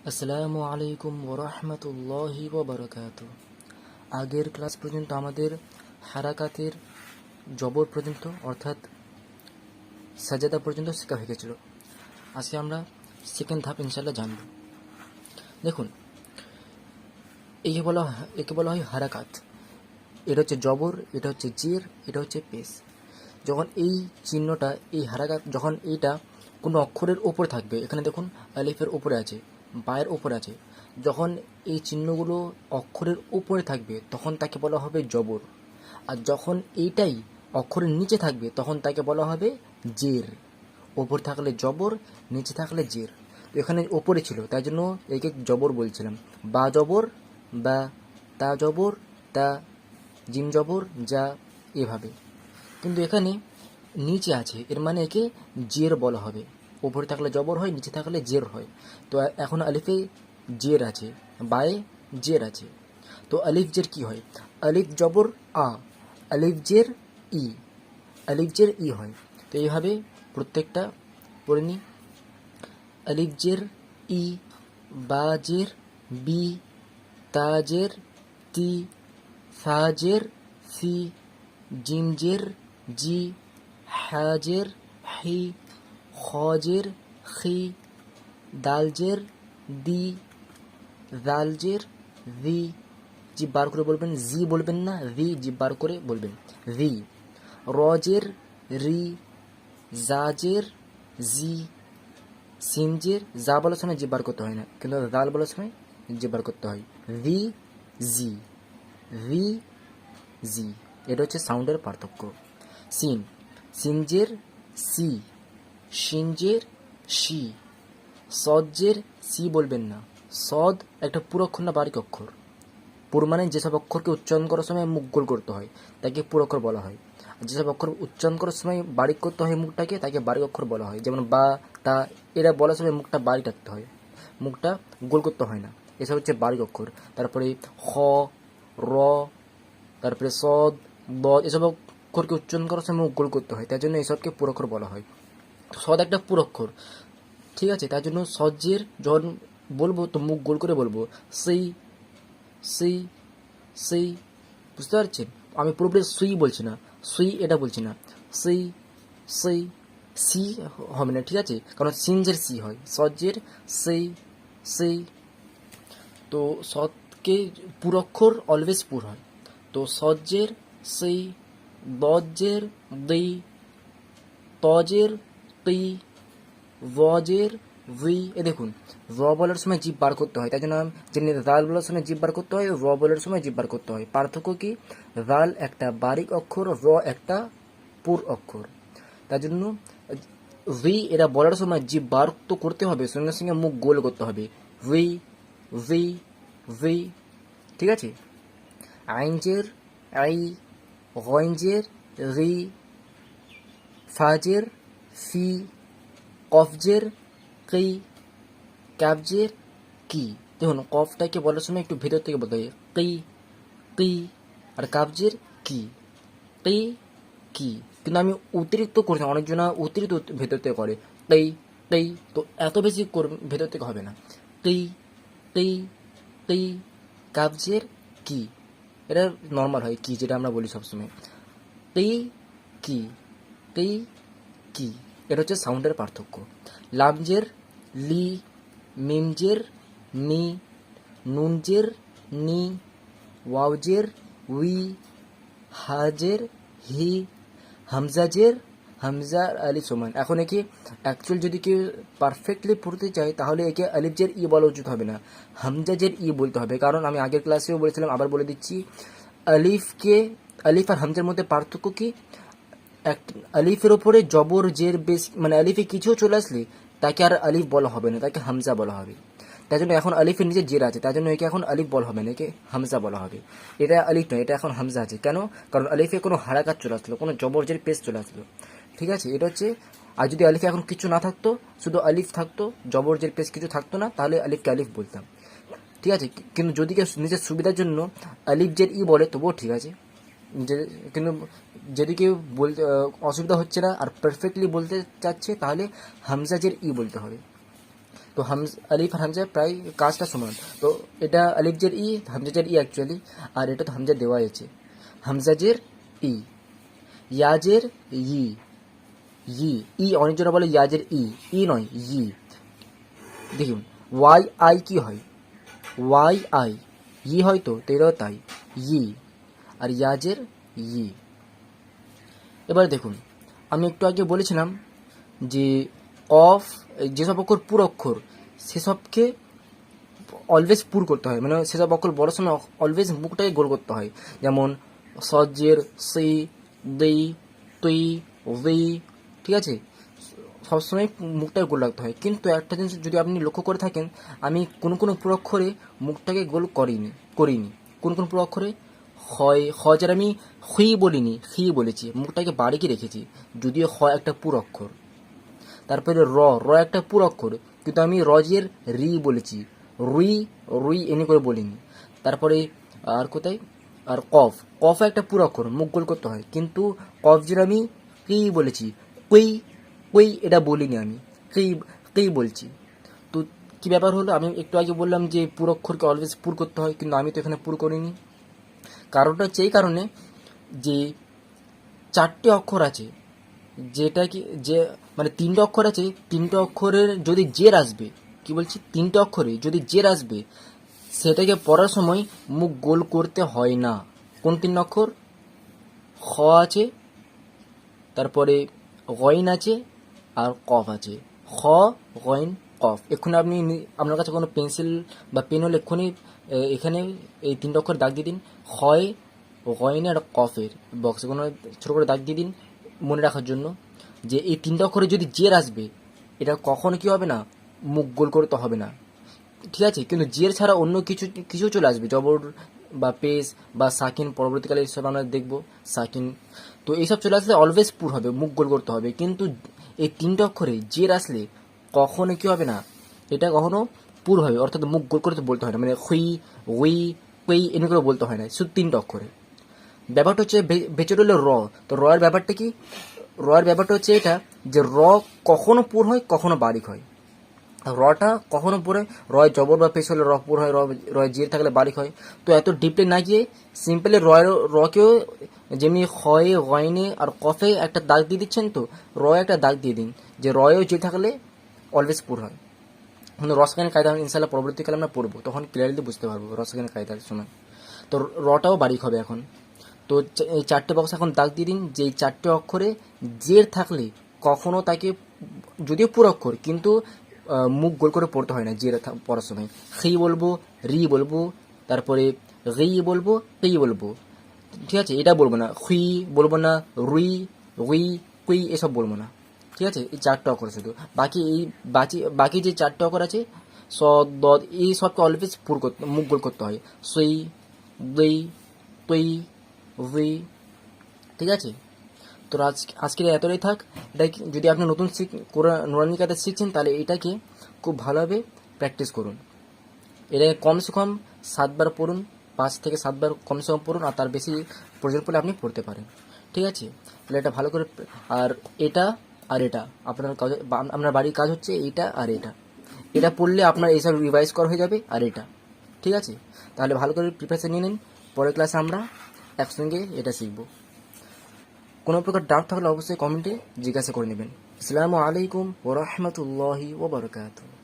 আসসালামু আলাইকুম ওরহমতুল্লাহি ওবরকাত। আগের ক্লাস পর্যন্ত আমাদের হারাকাতের জবর পর্যন্ত অর্থাৎ সাজাদা পর্যন্ত শেখা হয়ে গেছিল। আজকে আমরা সেকেন্ড ধাপ ইনশাল্লাহ জানব। দেখুন, একে বলা হয় হারাকাত। এটা হচ্ছে জবর, এটা হচ্ছে জের, এটা হচ্ছে পেশ। যখন এই চিহ্নটা, এই হারাকাত, যখন এইটা কোনো অক্ষরের ওপরে থাকবে, এখানে দেখুন আলিফের ওপরে আছে, বায়ের ওপরে আছে, যখন এই চিহ্নগুলো অক্ষরের উপরে থাকবে তখন তাকে বলা হবে জবর। আর যখন এইটাই অক্ষরের নিচে থাকবে তখন তাকে বলা হবে জের। ওপরে থাকলে জবর, নিচে থাকলে জের। তো এখানে ওপরে ছিল তাই জন্য একে জবর বলছিলাম। বা জবর বা, তা জবর তা, জিম জবর যা, এভাবে। কিন্তু এখানে নিচে আছে, এর মানে একে জের বলা হবে। ওপরে থাকলে জবর হয়, নিচে থাকলে জের হয়। তো এখন আলিফে জের আছে, বায়ে জের আছে। তো আলিফ জের কি হয়? আলিফ জবর আ, আলিফ জের ই, আলিফ জের ই হয়। তো এইভাবে প্রত্যেকটা পড়ে নিই। আলিফ জের ই, বা জের বি, তা জের তি, সা জের সি, জিম জের জি, হা জের হি, খ জের খি, দাল জের দি, জাল জের জি। জিভ বার করে বলবেন, জি বলবেন না, রি, জিভ বার করে বলবেন রি। র জের রি, জা জের জি, সিন জের যা বলার সময় জিভ বার করতে হয় না, কিন্তু জাল বলার সময় জিভ বার করতে হয়। রি জি, রি জি। এটা হচ্ছে সাউন্ডের পার্থক্য। সিন, সিনজের সি, শিনজের শি। সজ্জের সি বলবেন না, সদ একটা পুরক্ষর না বারিক অক্ষর। পুর মানে যেসব অক্ষরকে উচ্চারণ করার সময় মুখ গোল করতে হয় তাকে পুরক্ষর বলা হয়। আর যেসব অক্ষর উচ্চারণ করার সময় বারিক করতে হয় মুখটাকে, তাকে বারিক অক্ষর বলা হয়। যেমন বা, তা, এরা বলার সময় মুখটা বারিক রাখতে হয়, মুখটা গোল করতে হয় না। এসব হচ্ছে বারিক অক্ষর। তারপরে খ, র, তারপরে সদ, বদ, এসব অক্ষরকে উচ্চারণ করার সময় মুখ গোল করতে হয়, তাই জন্য এসবকে পুরক্ষর বলা হয়। সদ একটা পুরক্ষর, ঠিক আছে? তার জন্য সজ্জের যখন বলবো তো মুখ গোল করে বলবো, সেই সেই সেই, বুঝতে পারছেন? আমি পুরোপুরি সুই বলছি না, সুই এটা বলছি না, সেই সেই, সি হবে না, ঠিক আছে? কারণ সিনজের সি হয়, সজ্জের সেই সেই। তো সৎকে পুরক্ষর অলওয়েজ পুর হয়। তো সজ্জের সেই, বজ্জের দই, তজের তি, ওয়াজের ভি। এ দেখুন, র বলার সময় জিভ বার করতে হয়, তাই জন্য যেমনি রাল বলার সময় জিভ বার করতে হয়, র বলার সময় জিভ বার করতে হয়। পার্থক্য কি? রাল একটা বারিক অক্ষর, র একটা পুর অক্ষর। তার জন্য ভি এরা বলার সময় জিভ বার তো করতে হবে, সঙ্গে সঙ্গে মুখ গোল করতে হবে। ভি ভি ভি, ঠিক আছে? আইনজের আই, গঞ্জের রি, ফাজের ফি, কফজের কি, ক্যাবজের কি। দেখুন, কফটাকে বলার সময় একটু ভেতর থেকে বলতে হয়, কি কি। আর কাবজের কি, কি কি। কিন্তু আমি অতিরিক্ত করছি, অনেকজনা অতিরিক্ত ভেতর থেকে করে, কি কি। তো এত বেশি ভেতর থেকে হবে না। কি কি কি, কাবজের কি। এটা নর্মাল হয় কি, যেটা আমরা বলি সবসময়, কি কি কি কি। এটা হচ্ছে সাউন্ডের পার্থক্য। লামজের লি, মিমজের মি, নুনজের নি, ওয়াওজের উই, হাজের হি, হামজাজের হামজা আলিফ সমান। এখন একে অ্যাকচুয়াল যদি কেউ পারফেক্টলি পড়তে চায় তাহলে একে আলিফ জের ই বলা উচিত হবে না, হামজাজের ই বলতে হবে। কারণ আমি আগের ক্লাসেও বলেছিলাম, আবার বলে দিচ্ছি, আলিফ আর হামজার মধ্যে পার্থক্য কি? আলিফের ওপরে জবর জের বেশ, মানে আলিফে কিছু চলে আসলে তাকে আর আলিফ বলা হবে না, তাকে হামজা বলা হবে। তাই জন্য এখন আলিফের নিচে জের আছে, তাই জন্য একে এখন আলিফ বলা হবে না, একে হামজা বলা হবে। এটা আলিফ নয়, এটা এখন হামজা আছে। কেন? কারণ আলিফে কোনো হারাকাত চলে আসলো, কোনো জবর জের পেশ চলে আসলো, ঠিক আছে? এটা হচ্ছে, আর যদি আলিফে এখন কিছু না থাকতো, শুধু আলিফ থাকতো, জবর জের পেশ কিছু থাকতো না, তাহলে আলিফকে আলিফ বলতাম, ঠিক আছে? কিন্তু যদি কেউ নিজের সুবিধার জন্য আলিফ জের ই বলে তবুও ঠিক আছে। কিন্তু যদি কেউ বলতে অসুবিধা হচ্ছে না আর পারফেক্টলি বলতে চাচ্ছে, তাহলে হামজাজের ই বলতে হবে। তো আলিফ আর হামজা প্রায় কাজটা সমান। তো এটা আলিফ জের ই, হামজা জের ই অ্যাকচুয়ালি, আর এটা তো হামজা দেওয়া আছে, হামজা জের ই, ইয়াজের ই, ই অনেকজনা বলে ইয়াজের ই নয় ই। দেখুন ওয়াই আই কি হয়, ওয়াই আই ই হয়, তো এটাও তাই ই, আর ইয়াজের ই। এবার দেখুন আমি একটু আগে বলেছিলাম যে কফ, যেসব অক্ষর পুর অক্ষর সেসবকে অলওয়েজ পুর করতে হয়, মানে সেসব অক্ষর বলার সময় অলওয়েজ মুখটাকে গোল করতে হয়। যেমন সজ্জের সি, দেই, তুই, ওই, ঠিক আছে, সবসময় মুখটাকে গোল রাখতে হয়। কিন্তু একটা জিনিস যদি আপনি লক্ষ্য করে থাকেন, আমি কোনো কোনো পুর অক্ষরে মুখটাকে গোল করিনি। কোন কোন পুর অক্ষরে হয় হজের আমি হি বলিনি, হি বলেছি, মুখটাকে বাড়িয়ে রেখেছি, যদিও হ একটা পুর অক্ষর। তারপরে র একটা পুর অক্ষর, কিন্তু আমি রজের রি বলেছি, রুই, রুই এনে করে বলিনি। তারপরে আর কোথায়, আর কফ একটা পুর অক্ষর, মুখ গোল করতে হয়, কিন্তু কফ যেটা আমি কি বলেছি, কুই, কুই এটা বলিনি, আমি কি বলছি। তো কি ব্যাপার হলো, আমি একটু আগে বললাম যে পুর অক্ষরকে অলওয়েজ পুর করতে হয়, কিন্তু আমি তো এখানে পুর করিনি। কারণটা হচ্ছে এই কারণে যে 4টে অক্ষর আছে, যেটা কি যে মানে 3টে অক্ষর আছে, 3টে অক্ষরের যদি জের আসবে, কি বলছি 3টে অক্ষরে যদি জের আসবে, সেটাকে পড়ার সময় মুখ গোল করতে হয় না। কোন 3 অক্ষর, খ আছে, তারপরে গইন আছে, আর কফ আছে, খ, গইন, কফ। এক্ষুনি আপনি আপনার কাছে কোনো পেন্সিল বা পেন হলে এক্ষুনি এখানে এই 3টে অক্ষর দাগ দিয়ে দিন, হয়, গইনে আর কফের বক্সে কোনো ছোটো করে দাগ দিয়ে দিন, মনে রাখার জন্য যে এই 3টে অক্ষরে যদি জের আসবে, এটা কখনো কি হবে না, মুখ গোল করতে হবে না, ঠিক আছে। কিন্তু জের ছাড়া অন্য কিছু চলে আসবে, জবর বা পেশ বা সাকিন, পরবর্তীকালে এইসব আমরা দেখবো সাকিন। তো এইসব চলে আসলে অলওয়েজ পুর হবে, মুখ গোল করতে হবে। কিন্তু এই 3টে অক্ষরে জের আসলে কখনো কি হবে না, এটা কখনো পুর হবে, অর্থাৎ মুখ গোল করতে বলতে হয় না, মানে হুই, উই, কুই এনে করে বলতে হয় না, শুধু 3টে অক্ষরে। ব্যাপারটা হচ্ছে বেঁচে রইল র। তো র এর ব্যাপারটা কি, র এর ব্যাপারটা হচ্ছে এটা যে র কখনো পুর হয়, কখনো বারিক হয়। রটা কখনো পরে রয় জবর বা পেশ হলে র পুর হয়, রয় জিয়ে থাকলে বারিক হয়। তো এত ডিপলি না গিয়ে সিম্পলি রকেও যেমনি হয়, গয়নে আর কফে একটা দাগ দিয়ে দিচ্ছেন, তো রয় একটা দাগ দিয়ে দিন যে রয়েও জিয়ে থাকলে অলওয়েজ পুর হয়। কিন্তু রসায়নের কায়দা ইনশাল্লাহ পরবর্তীকালে আমরা পড়বো, তখন ক্লিয়ারলি বুঝতে পারবো রসায়নের কায়দার সময়। তো রটাও বারিক হবে এখন। তো এই 4টে বক্স এখন দাগ দিয়ে দিন যে এই 4টে অক্ষরে জের থাকলে কখনো তাকে, যদিও পুরো অক্ষর কিন্তু মুখ গোল করে পড়তে হয় না জের পড়ার সময়। হি বলবো, রি বলবো, তারপরে রি বলবো, রি বলবো, ঠিক আছে, এটা বলবো না, হুই বলবো না, রুই, উই, কুই এসব বলবো না, ঠিক আছে। এই 4টে অক্ষর শুধু, বাকি যে 4টে অক্ষর আছে স, দ, এই সবকে অলওয়েজ পুর করতে, মুখ গোল করতে হয়, সুই, দুই, তুই, উই, ঠিক আছে। তো আজকের এতটাই থাক। এটা যদি আপনি নতুন নুরানি কায়দা শিখছেন, তাহলে এটাকে খুব ভালোভাবে প্র্যাকটিস করুন। এটাকে কমসে কম 7বার পড়ুন, 5 থেকে 7বার কমসে কম পড়ুন, আর তার বেশি প্রয়োজন পড়লে আপনি পড়তে পারেন, ঠিক আছে। তাহলে এটা ভালো করে, আর এটা আর এটা আপনার কাজ, আপনার বাড়ির কাজ হচ্ছে এইটা আর এটা পড়লে আপনার এইসব রিভাইজ করা হয়ে যাবে, আর এটা, ঠিক আছে। তাহলে ভালো করে প্রিপারেশন নিয়ে নিন, পরের ক্লাসে আমরা একসঙ্গে এটা শিখব। কোনো প্রকার ডাউট থাকলে অবশ্যই কমেন্টে জিজ্ঞাসা করে নেবেন। আসসালামু আলাইকুম ওয়া রাহমাতুল্লাহি ওয়া বারাকাতুহু।